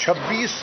26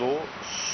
2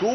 2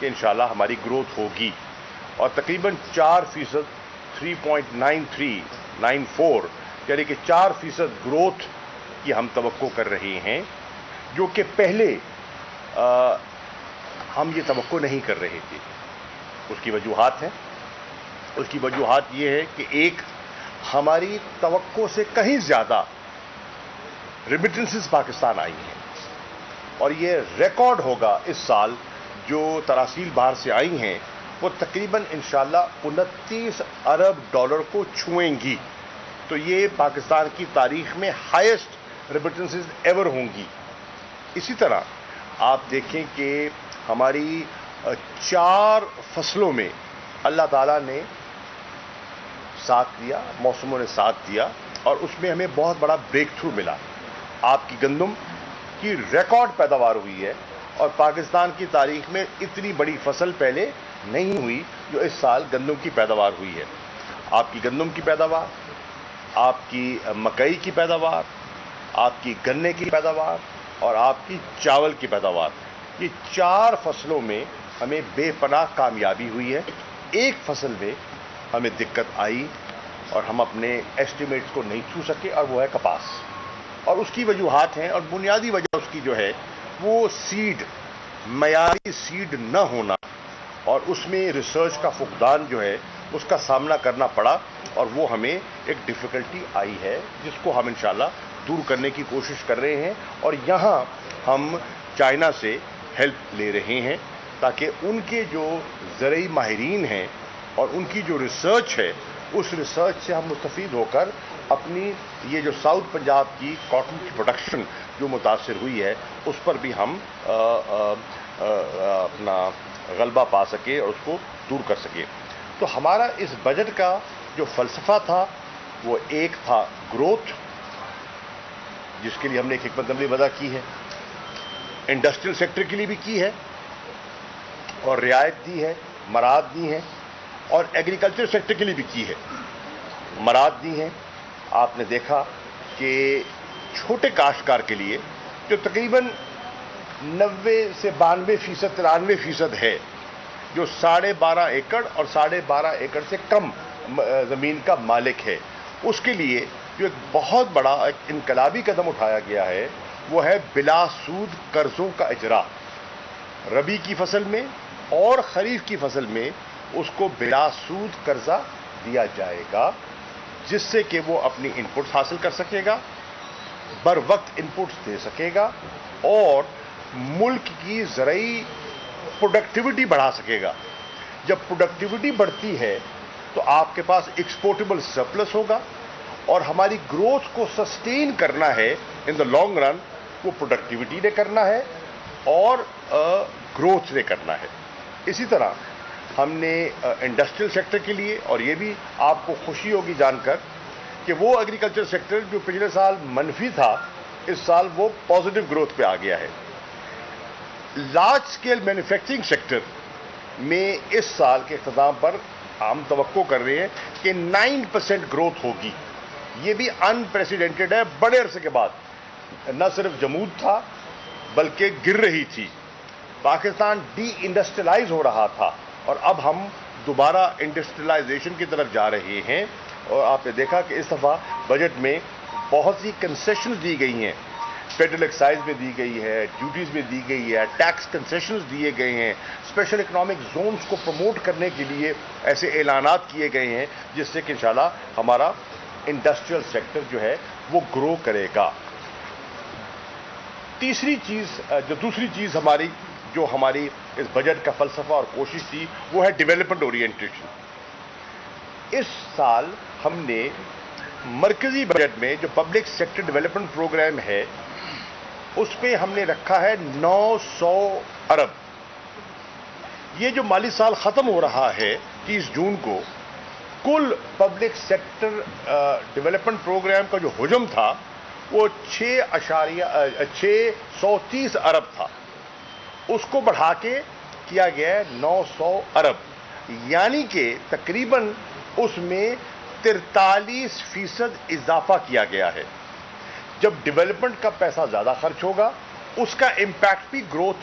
کہ انشاءاللہ ہماری گروتھ ہوگی اور تقریباً 4%، 3.9394 یعنی کہ 4% گروتھ کی ہم توقع کر رہے ہیں، جو کہ پہلے ہم یہ توقع نہیں کر رہے تھے۔ اس کی وجوہات ہیں، اس کی وجوہات یہ ہے کہ ایک، ہماری توقع سے کہیں زیادہ ریمیٹنسز پاکستان آئی ہیں اور یہ ریکارڈ ہوگا اس سال جو تراسیل باہر سے آئی ہیں وہ تقریباً انشاءاللہ 29 ارب ڈالر کو چھوئیں گی، تو یہ پاکستان کی تاریخ میں ہائیسٹ ریمیٹنسز ایور ہوں گی۔ اسی طرح آپ دیکھیں کہ ہماری 4 فصلوں میں اللہ تعالیٰ نے ساتھ دیا، موسموں نے ساتھ دیا اور اس میں ہمیں بہت بڑا بریک تھرو ملا۔ آپ کی گندم کی ریکارڈ پیداوار ہوئی ہے اور پاکستان کی تاریخ میں اتنی بڑی فصل پہلے نہیں ہوئی جو اس سال گندم کی پیداوار ہوئی ہے۔ آپ کی گندم کی پیداوار، آپ کی مکئی کی پیداوار، آپ کی گنے کی پیداوار اور آپ کی چاول کی پیداوار، یہ 4 فصلوں میں ہمیں بے پناہ کامیابی ہوئی ہے۔ ایک فصل میں ہمیں دقت آئی اور ہم اپنے ایسٹیمیٹس کو نہیں چھو سکے اور وہ ہے کپاس، اور اس کی وجوہات ہیں اور بنیادی وجہ اس کی جو ہے وہ سیڈ، معیاری سیڈ نہ ہونا اور اس میں ریسرچ کا فقدان جو ہے اس کا سامنا کرنا پڑا اور وہ ہمیں ایک ڈیفیکلٹی آئی ہے جس کو ہم انشاءاللہ دور کرنے کی کوشش کر رہے ہیں اور یہاں ہم چائنا سے ہیلپ لے رہے ہیں تاکہ ان کے جو زرعی ماہرین ہیں اور ان کی جو ریسرچ ہے اس ریسرچ سے ہم مستفید ہو کر اپنی یہ جو ساؤتھ پنجاب کی کاٹن کی پروڈکشن جو متاثر ہوئی ہے اس پر بھی ہم اپنا غلبہ پا سکے اور اس کو دور کر سکے۔ تو ہمارا اس بجٹ کا جو فلسفہ تھا وہ ایک تھا گروتھ، جس کے لیے ہم نے ایک حکمت عملی وضع کی ہے، انڈسٹریل سیکٹر کے لیے بھی کی ہے اور رعایت دی ہے، مراعات دی ہیں، اور ایگریکلچر سیکٹر کے لیے بھی کی ہے، مراعات دی ہیں۔ آپ نے دیکھا کہ چھوٹے کاشتکار کے لیے جو تقریباً 90 سے 92%، 93% ہے، جو 12.5 ایکڑ اور 12.5 ایکڑ سے کم زمین کا مالک ہے، اس کے لیے جو ایک بہت بڑا ایک انقلابی قدم اٹھایا گیا ہے وہ ہے بلا سود قرضوں کا اجرا۔ ربی کی فصل میں اور خریف کی فصل میں اس کو بلا سود قرضہ دیا جائے گا، جس سے کہ وہ اپنی انپٹس حاصل کر سکے گا، بر وقت انپٹس دے سکے گا اور ملک کی زرعی پروڈکٹیوٹی بڑھا سکے گا۔ جب پروڈکٹیوٹی بڑھتی ہے تو آپ کے پاس ایکسپورٹیبل سرپلس ہوگا اور ہماری گروتھ کو سسٹین کرنا ہے ان دا لانگ رن، وہ پروڈکٹیوٹی نے کرنا ہے اور گروتھ نے کرنا ہے۔ اسی طرح ہم نے انڈسٹریل سیکٹر کے لیے، اور یہ بھی آپ کو خوشی ہوگی جان کر کہ وہ ایگریکلچر سیکٹر جو پچھلے سال منفی تھا اس سال وہ پازیٹو گروتھ پہ آ گیا ہے۔ لارج اسکیل مینوفیکچرنگ سیکٹر میں اس سال کے اختتام پر ہم توقع کر رہے ہیں کہ 9% گروتھ ہوگی۔ یہ بھی انپریسیڈنٹڈ ہے، بڑے عرصے کے بعد نہ صرف جمود تھا بلکہ گر رہی تھی، پاکستان ڈی انڈسٹریلائز ہو رہا تھا اور اب ہم دوبارہ انڈسٹریلائزیشن کی طرف جا رہے ہیں۔ اور آپ نے دیکھا کہ اس دفعہ بجٹ میں بہت سی کنسیشنز دی گئی ہیں، فیڈرل ایکسائز میں دی گئی ہے، ڈیوٹیز میں دی گئی ہے، ٹیکس کنسیشنز دیے گئے ہیں، اسپیشل اکنامک زونز کو پروموٹ کرنے کے لیے ایسے اعلانات کیے گئے ہیں جس سے کہ انشاءاللہ ہمارا انڈسٹریل سیکٹر جو ہے وہ گرو کرے گا۔ دوسری چیز جو ہماری اس بجٹ کا فلسفہ اور کوشش تھی وہ ہے ڈیولپمنٹ اورینٹیشن۔ اس سال ہم نے مرکزی بجٹ میں جو پبلک سیکٹر ڈیولپمنٹ پروگرام ہے اس پہ ہم نے رکھا ہے 900 ارب۔ یہ جو مالی سال ختم ہو رہا ہے 30 جون کو، کل پبلک سیکٹر ڈیولپمنٹ پروگرام کا جو حجم تھا وہ 630 ارب تھا، اس کو بڑھا کے کیا گیا ہے 900 ارب، یعنی کہ تقریباً اس میں 43% اضافہ کیا گیا ہے۔ جب ڈیولپمنٹ کا پیسہ زیادہ خرچ ہوگا اس کا امپیکٹ بھی گروتھ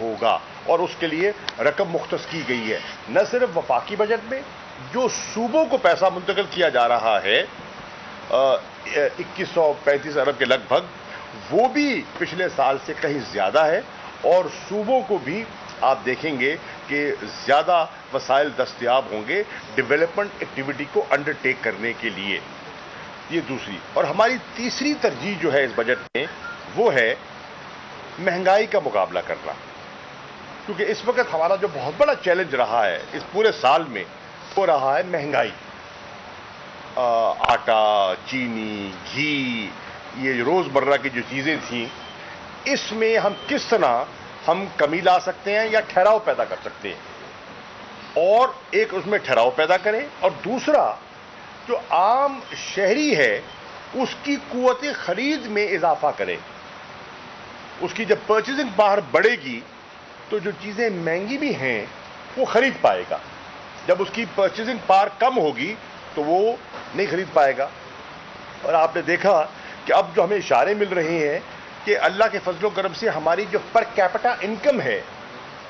ہوگا اور اس کے لیے رقم مختص کی گئی ہے. نہ صرف وفاقی بجٹ میں جو صوبوں کو پیسہ منتقل کیا جا رہا ہے 2135 ارب کے لگ بھگ, وہ بھی پچھلے سال سے کہیں زیادہ ہے, اور صوبوں کو بھی آپ دیکھیں گے کہ زیادہ وسائل دستیاب ہوں گے ڈیولپمنٹ ایکٹیویٹی کو انڈر ٹیک کرنے کے لیے. یہ دوسری. اور ہماری تیسری ترجیح جو ہے اس بجٹ میں وہ ہے مہنگائی کا مقابلہ کرنا, کیونکہ اس وقت ہمارا جو بہت بڑا چیلنج رہا ہے اس پورے سال میں وہ رہا ہے مہنگائی. آٹا, چینی, گھی, یہ روزمرہ کی جو چیزیں تھیں, اس میں ہم کس طرح ہم کمی لا سکتے ہیں یا ٹھہراؤ پیدا کر سکتے ہیں, اور ایک اس میں ٹھہراؤ پیدا کریں, اور دوسرا جو عام شہری ہے اس کی قوت خرید میں اضافہ کریں. اس کی جب پرچیزنگ پاور بڑھے گی تو جو چیزیں مہنگی بھی ہیں وہ خرید پائے گا. جب اس کی پرچیزنگ پاور کم ہوگی تو وہ نہیں خرید پائے گا. اور آپ نے دیکھا کہ اب جو ہمیں اشارے مل رہے ہیں کہ اللہ کے فضل و کرم سے ہماری جو پر کیپٹا انکم ہے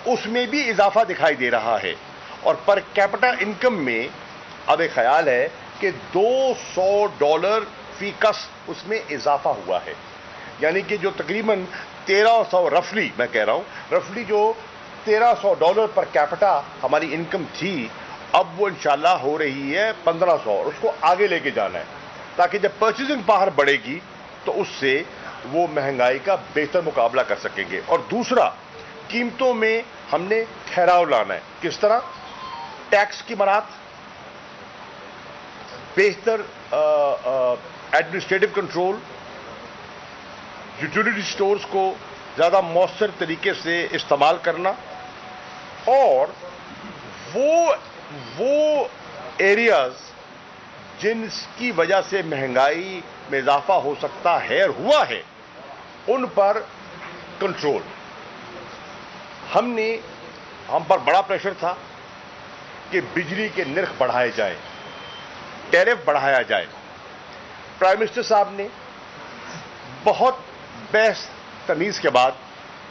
اس میں بھی اضافہ دکھائی دے رہا ہے, اور پر کیپٹا انکم میں اب ایک خیال ہے کہ $200 فی کس اس میں اضافہ ہوا ہے. یعنی کہ جو تقریباً 1300 رفلی, میں کہہ رہا ہوں رفلی جو $1300 پر کیپٹا ہماری انکم تھی, اب وہ انشاءاللہ ہو رہی ہے 1500, اور اس کو آگے لے کے جانا ہے تاکہ جب پرچیزنگ پاور بڑھے گی تو اس سے وہ مہنگائی کا بہتر مقابلہ کر سکیں گے. اور دوسرا, قیمتوں میں ہم نے ٹھہراؤ لانا ہے. کس طرح؟ ٹیکس کی برات, بہتر ایڈمنسٹریٹو کنٹرول, یوٹیلیٹی سٹورز کو زیادہ مؤثر طریقے سے استعمال کرنا, اور وہ ایریاز جن کی وجہ سے مہنگائی میں اضافہ ہو سکتا ہے اور ہوا ہے ان پر کنٹرول. ہم پر بڑا پریشر تھا کہ بجلی کے نرخ بڑھائے جائیں, ٹیرف بڑھایا جائے. پرائم منسٹر صاحب نے بہت بحث تمیز کے بعد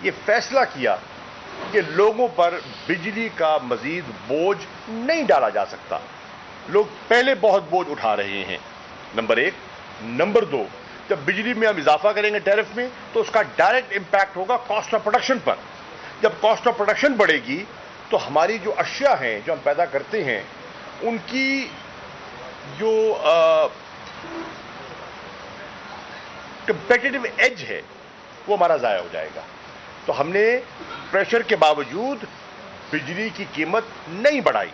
یہ فیصلہ کیا کہ لوگوں پر بجلی کا مزید بوجھ نہیں ڈالا جا سکتا. لوگ پہلے بہت بوجھ اٹھا رہے ہیں, نمبر ایک. نمبر دو, جب بجلی میں ہم اضافہ کریں گے ٹیرف میں تو اس کا ڈائریکٹ امپیکٹ ہوگا کاسٹ آف پروڈکشن پر. جب کاسٹ آف پروڈکشن بڑھے گی تو ہماری جو اشیاء ہیں جو ہم پیدا کرتے ہیں ان کی جو کمپیٹیٹو ایج ہے وہ ہمارا ضائع ہو جائے گا. تو ہم نے پریشر کے باوجود بجلی کی قیمت نہیں بڑھائی.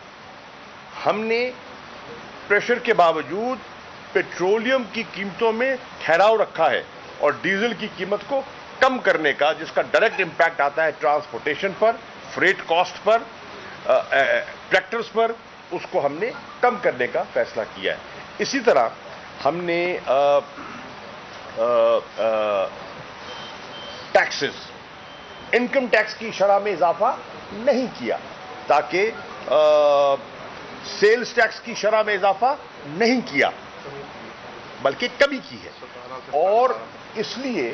ہم نے پریشر کے باوجود پیٹرولیم کی قیمتوں میں ٹھہراؤ رکھا ہے, اور ڈیزل کی قیمت کو کم کرنے کا, جس کا ڈائریکٹ امپیکٹ آتا ہے ٹرانسپورٹیشن پر, فریٹ کاسٹ پر, ٹریکٹرز پر, اس کو ہم نے کم کرنے کا فیصلہ کیا ہے. اسی طرح ہم نے ٹیکسز, انکم ٹیکس کی شرح میں اضافہ نہیں کیا تاکہ سیلز ٹیکس کی شرح میں اضافہ نہیں کیا بلکہ کمی کی ہے. اور اس لیے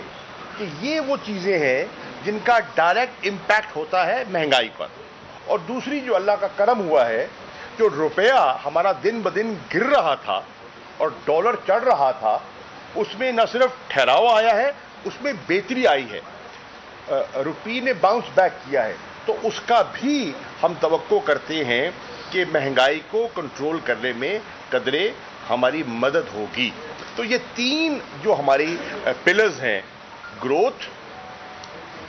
کہ یہ وہ چیزیں ہیں جن کا ڈائریکٹ امپیکٹ ہوتا ہے مہنگائی پر. اور دوسری جو اللہ کا کرم ہوا ہے, جو روپیہ ہمارا دن بدن گر رہا تھا اور ڈالر چڑھ رہا تھا, اس میں نہ صرف ٹھہراؤ آیا ہے, اس میں بہتری آئی ہے. روپی نے باؤنس بیک کیا ہے, تو اس کا بھی ہم توقع کرتے ہیں کہ مہنگائی کو کنٹرول کرنے میں قدرے ہماری مدد ہوگی. تو یہ تین جو ہماری پلرز ہیں, growth,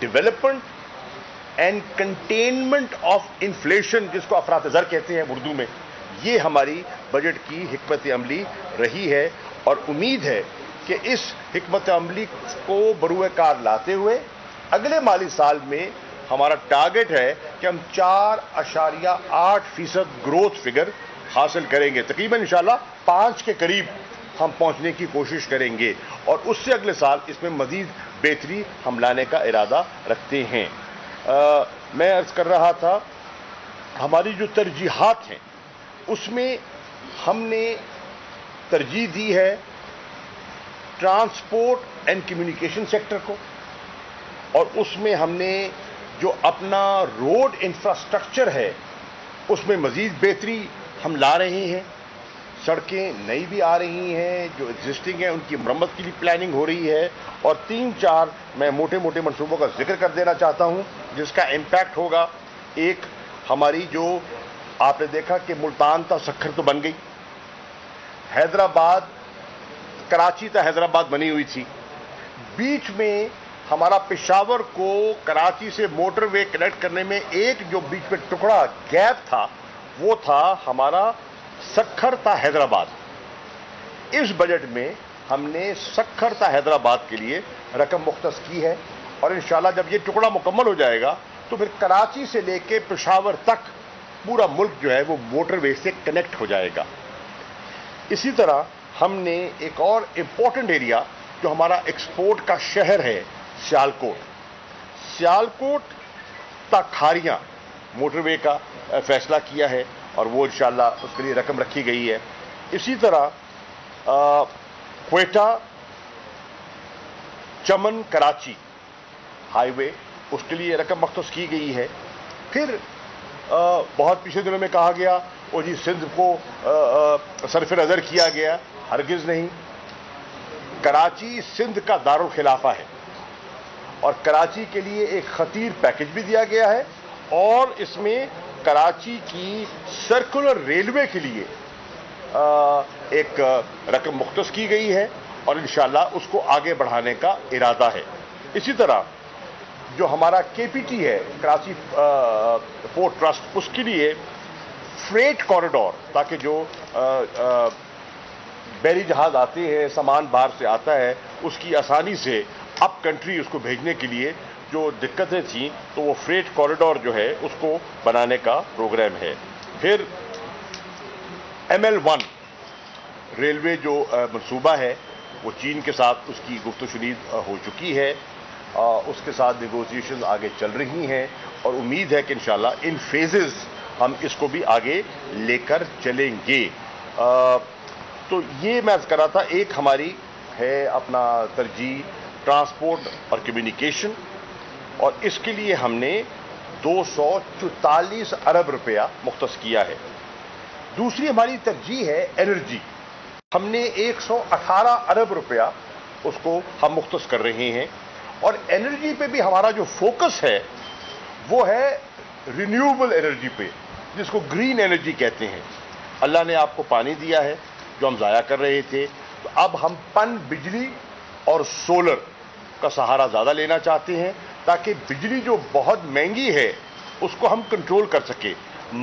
development and containment of inflation, جس کو افراط زر کہتے ہیں اردو میں, یہ ہماری بجٹ کی حکمت عملی رہی ہے. اور امید ہے کہ اس حکمت عملی کو بروئے کار لاتے ہوئے اگلے مالی سال میں ہمارا ٹارگٹ ہے کہ ہم 4.8% گروتھ فگر حاصل کریں گے. تقریباً انشاءاللہ 5 کے قریب ہم پہنچنے کی کوشش کریں گے, اور اس سے اگلے سال اس میں مزید بہتری ہم لانے کا ارادہ رکھتے ہیں. میں عرض کر رہا تھا ہماری جو ترجیحات ہیں اس میں ہم نے ترجیح دی ہے ٹرانسپورٹ اینڈ کمیونیکیشن سیکٹر کو, اور اس میں ہم نے جو اپنا روڈ انفراسٹرکچر ہے اس میں مزید بہتری ہم لا رہے ہیں. سڑکیں نئی بھی آ رہی ہیں، جو ایگزسٹنگ ہیں ان کی مرمت کے لیے پلاننگ ہو رہی ہے، اور 3-4 میں موٹے موٹے منصوبوں کا ذکر کر دینا چاہتا ہوں جس کا امپیکٹ ہوگا. ایک ہماری جو آپ نے دیکھا کہ ملتان تا سکھر تو بن گئی، حیدرآباد کراچی تا حیدرآباد بنی ہوئی تھی، بیچ میں ہمارا پشاور کو کراچی سے موٹر وے کنیکٹ کرنے میں ایک جو بیچ میں ٹکڑا گیپ تھا وہ تھا ہمارا سکھر تا حیدرآباد. اس بجٹ میں ہم نے سکھر تا حیدرآباد کے لیے رقم مختص کی ہے، اور انشاءاللہ جب یہ ٹکڑا مکمل ہو جائے گا تو پھر کراچی سے لے کے پشاور تک پورا ملک جو ہے وہ موٹر وے سے کنیکٹ ہو جائے گا. اسی طرح ہم نے ایک اور امپورٹنٹ ایریا جو ہمارا ایکسپورٹ کا شہر ہے سیالکوٹ تا کھاریاں موٹر وے کا فیصلہ کیا ہے، اور وہ انشاءاللہ اس کے لیے رقم رکھی گئی ہے. اسی طرح کوئٹہ چمن کراچی ہائی وے اس کے لیے رقم مختص کی گئی ہے. پھر بہت پچھلے دنوں میں کہا گیا وہ جی سندھ کو صرف نظر کیا گیا، ہرگز نہیں. کراچی سندھ کا دارالخلافہ ہے، اور کراچی کے لیے ایک خطیر پیکج بھی دیا گیا ہے، اور اس میں کراچی کی سرکولر ریلوے کے لیے ایک رقم مختص کی گئی ہے، اور انشاءاللہ اس کو آگے بڑھانے کا ارادہ ہے. اسی طرح جو ہمارا KPT ہے کراچی پورٹ ٹرسٹ، اس کے لیے فریٹ کوریڈور، تاکہ جو بحری جہاز آتے ہیں، سامان باہر سے آتا ہے، اس کی آسانی سے اپ کنٹری اس کو بھیجنے کے لیے جو دقتیں تھیں تو وہ فریٹ کوریڈور جو ہے اس کو بنانے کا پروگرام ہے. پھر ML1 ریلوے جو منصوبہ ہے وہ چین کے ساتھ اس کی گفت و شنید ہو چکی ہے، اس کے ساتھ نیگوسیشن آگے چل رہی ہیں، اور امید ہے کہ انشاءاللہ ان فیزز ہم اس کو بھی آگے لے کر چلیں گے. تو یہ میں عرض کر رہا تھا، ایک ہماری ہے اپنا ترجیح ٹرانسپورٹ اور کمیونیکیشن، اور اس کے لیے ہم نے 244 ارب روپیہ مختص کیا ہے. دوسری ہماری ترجیح ہے انرجی، ہم نے 118 ارب روپیہ اس کو ہم مختص کر رہے ہیں، اور انرجی پہ بھی ہمارا جو فوکس ہے وہ ہے رینیوبل انرجی پہ، جس کو گرین انرجی کہتے ہیں. اللہ نے آپ کو پانی دیا ہے جو ہم ضائع کر رہے تھے، تو اب ہم پن بجلی اور سولر کا سہارا زیادہ لینا چاہتے ہیں، تاکہ بجلی جو بہت مہنگی ہے اس کو ہم کنٹرول کر سکیں.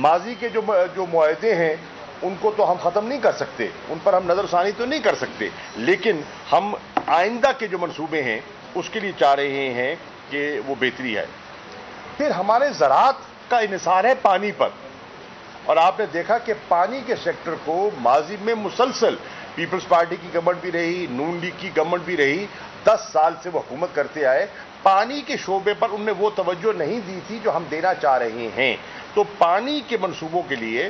ماضی کے جو معاہدے ہیں ان کو تو ہم ختم نہیں کر سکتے، ان پر ہم نظر ثانی تو نہیں کر سکتے، لیکن ہم آئندہ کے جو منصوبے ہیں اس کے لیے چاہ رہے ہیں کہ وہ بہتری ہے. پھر ہمارے زراعت کا انحصار ہے پانی پر، اور آپ نے دیکھا کہ پانی کے سیکٹر کو ماضی میں مسلسل پیپلز پارٹی کی گورنمنٹ بھی رہی، نون لیگ کی گورنمنٹ بھی رہی، 10 سال سے وہ حکومت کرتے آئے، پانی کے شعبے پر ان نے وہ توجہ نہیں دی تھی جو ہم دینا چاہ رہے ہیں. تو پانی کے منصوبوں کے لیے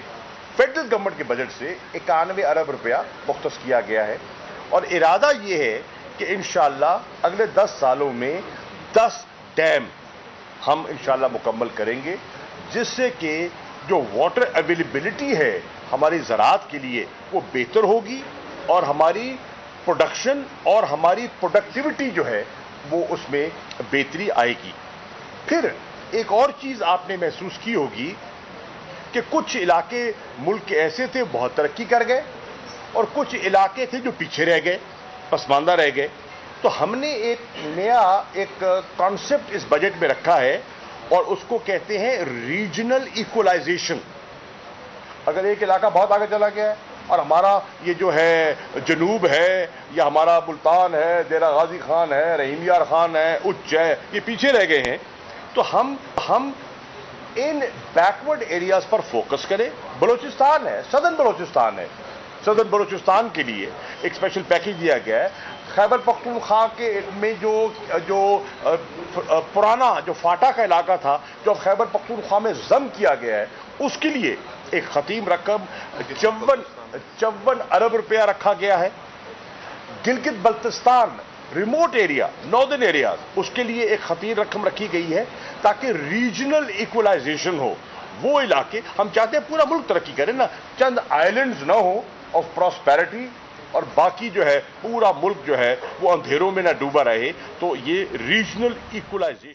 فیڈرل گورنمنٹ کے بجٹ سے 91 ارب روپیہ مختص کیا گیا ہے، اور ارادہ یہ ہے کہ انشاءاللہ اگلے 10 سالوں میں 10 ڈیم ہم انشاءاللہ مکمل کریں گے، جس سے کہ جو واٹر اویلیبلٹی ہے ہماری زراعت کے لیے وہ بہتر ہوگی، اور ہماری پروڈکشن اور ہماری پروڈکٹیوٹی جو ہے وہ اس میں بہتری آئے گی. پھر ایک اور چیز آپ نے محسوس کی ہوگی کہ کچھ علاقے ملک کے ایسے تھے بہت ترقی کر گئے، اور کچھ علاقے تھے جو پیچھے رہ گئے، پسماندہ رہ گئے. تو ہم نے ایک نیا کانسیپٹ اس بجٹ میں رکھا ہے، اور اس کو کہتے ہیں ریجنل ایکولائزیشن. اگر ایک علاقہ بہت آگے چلا گیا ہے اور ہمارا یہ جو ہے جنوب ہے، یا ہمارا ملتان ہے، دیرہ غازی خان ہے، رحیم یار خان ہے، اچ ہے، یہ پیچھے رہ گئے ہیں، تو ہم ان بیکورڈ ایریاز پر فوکس کریں. بلوچستان ہے، سدرن بلوچستان ہے، سدرن بلوچستان کے لیے ایک اسپیشل پیکج دیا گیا ہے. خیبر پختونخوا کے میں جو پرانا جو فاٹا کا علاقہ تھا جو اب خیبر پختونخوا میں ضم کیا گیا ہے، اس کے لیے ایک خطیم رقم 54 ارب روپیہ رکھا گیا ہے. Gilgit Baltistan remote area northern areas اس کے لیے ایک خطیر رقم رکھی گئی ہے تاکہ ریجنل ایکولائزیشن ہو. وہ علاقے ہم چاہتے ہیں پورا ملک ترقی کرے نا, چند آئلینڈز نہ ہو آف پراسپیرٹی اور باقی جو ہے پورا ملک جو ہے وہ اندھیروں میں نہ ڈوبا رہے. تو یہ ریجنل ایکولائزیشن